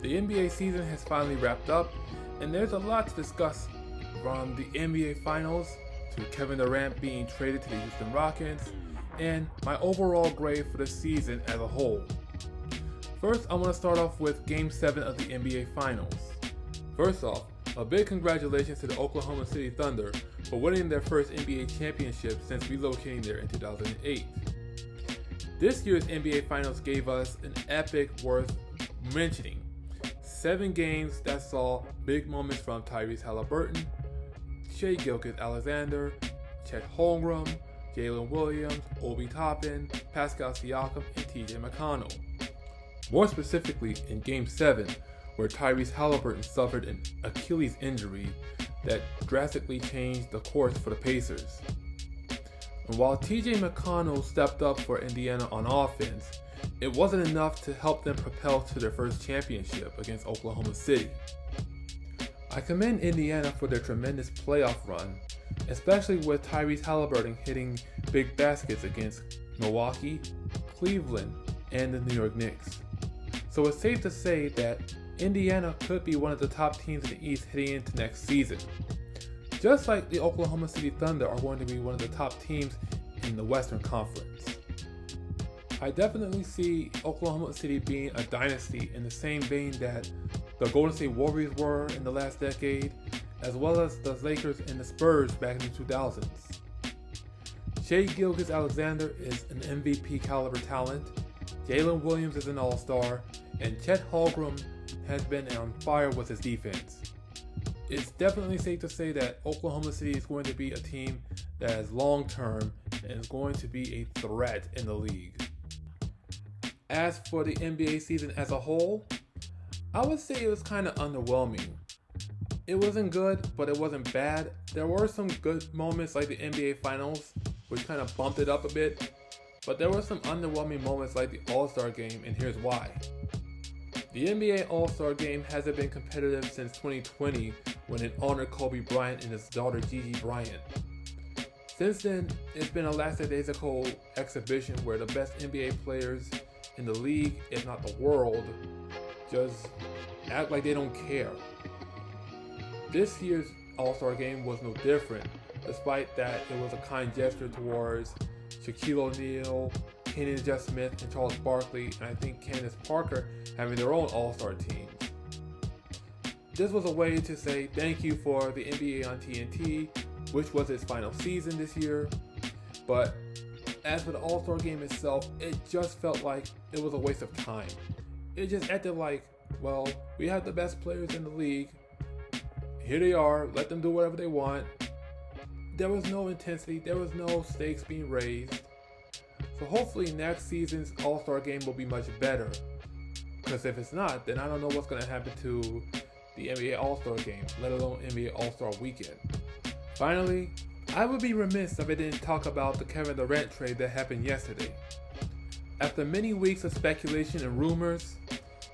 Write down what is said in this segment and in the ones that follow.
The NBA season has finally wrapped up, and there's a lot to discuss, from the NBA Finals to Kevin Durant being traded to the Houston Rockets, and my overall grade for the season as a whole. First, I want to start off with Game 7 of the NBA Finals. First off, a big congratulations to the Oklahoma City Thunder for winning their first NBA championship since relocating there in 2008. This year's NBA Finals gave us an epic worth mentioning. 7 games that saw big moments from Tyrese Halliburton, Gilgeous-Alexander, Chet Holmgren, Jalen Williams, Obi Toppin, Pascal Siakam, and TJ McConnell. More specifically, in Game 7, where Tyrese Halliburton suffered an Achilles injury that drastically changed the course for the Pacers. And while TJ McConnell stepped up for Indiana on offense, it wasn't enough to help them propel to their first championship against Oklahoma City. I commend Indiana for their tremendous playoff run, especially with Tyrese Halliburton hitting big baskets against Milwaukee, Cleveland, and the New York Knicks. So it's safe to say that Indiana could be one of the top teams in the East heading into next season, just like the Oklahoma City Thunder are going to be one of the top teams in the Western Conference. I definitely see Oklahoma City being a dynasty in the same vein that the Golden State Warriors were in the last decade, as well as the Lakers and the Spurs back in the 2000s. Gilgeous-Alexander is an MVP caliber talent, Jalen Williams is an all-star, and Chet Holmgren has been on fire with his defense. It's definitely safe to say that Oklahoma City is going to be a team that is long-term and is going to be a threat in the league. As for the NBA season as a whole, I would say it was kind of underwhelming. It wasn't good, but it wasn't bad. There were some good moments like the NBA Finals, which kind of bumped it up a bit, but there were some underwhelming moments like the All-Star Game, and here's why. The NBA All-Star Game hasn't been competitive since 2020 when it honored Kobe Bryant and his daughter Gigi Bryant. Since then, it's been a lackadaisical exhibition where the best NBA players in the league, if not the world, just act like they don't care. This year's All-Star Game was no different, despite that it was a kind gesture towards Shaquille O'Neal, Kenny Smith, and Charles Barkley, and I think Candace Parker having their own All-Star teams. This was a way to say thank you for the NBA on TNT, which was its final season this year, but as for the All-Star Game itself, it just felt like it was a waste of time. It just acted like, well, we have the best players in the league, here they are, let them do whatever they want. There was no intensity, there was no stakes being raised. So hopefully next season's All-Star Game will be much better. Because if it's not, then I don't know what's going to happen to the NBA All-Star Game, let alone NBA All-Star Weekend. Finally, I would be remiss if I didn't talk about the Kevin Durant trade that happened yesterday. After many weeks of speculation and rumors,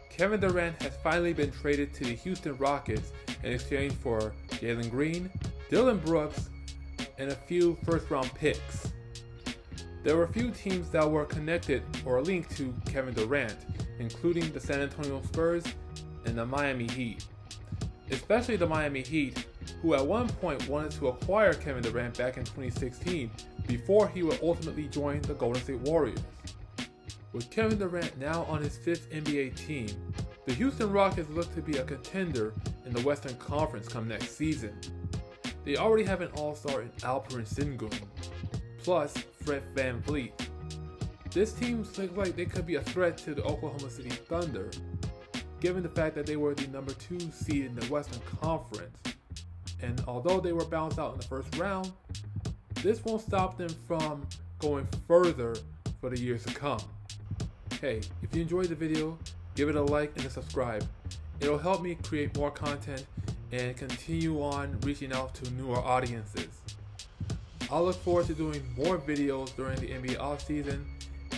Kevin Durant has finally been traded to the Houston Rockets in exchange for Jalen Green, Dillon Brooks, and a few first-round picks. There were a few teams that were connected or linked to Kevin Durant, including the San Antonio Spurs and the Miami Heat. Especially the Miami Heat, who at one point wanted to acquire Kevin Durant back in 2016 before he would ultimately join the Golden State Warriors. With Kevin Durant now on his 5th NBA team, the Houston Rockets look to be a contender in the Western Conference come next season. They already have an all-star in Alperen Sengun, plus Fred VanVleet. This team looks like they could be a threat to the Oklahoma City Thunder, given the fact that they were the number 2 seed in the Western Conference. And although they were bounced out in the first round, this won't stop them from going further for the years to come. Hey, if you enjoyed the video, give it a like and a subscribe. It'll help me create more content and continue on reaching out to newer audiences. I'll look forward to doing more videos during the NBA offseason,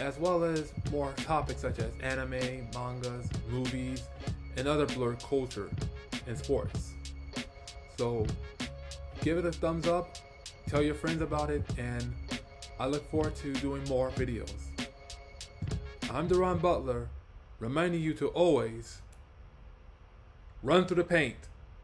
as well as more topics such as anime, mangas, movies, and other blurred culture and sports. So give it a thumbs up, tell your friends about it, and I look forward to doing more videos. I'm Deron Butler, reminding you to always run through the paint.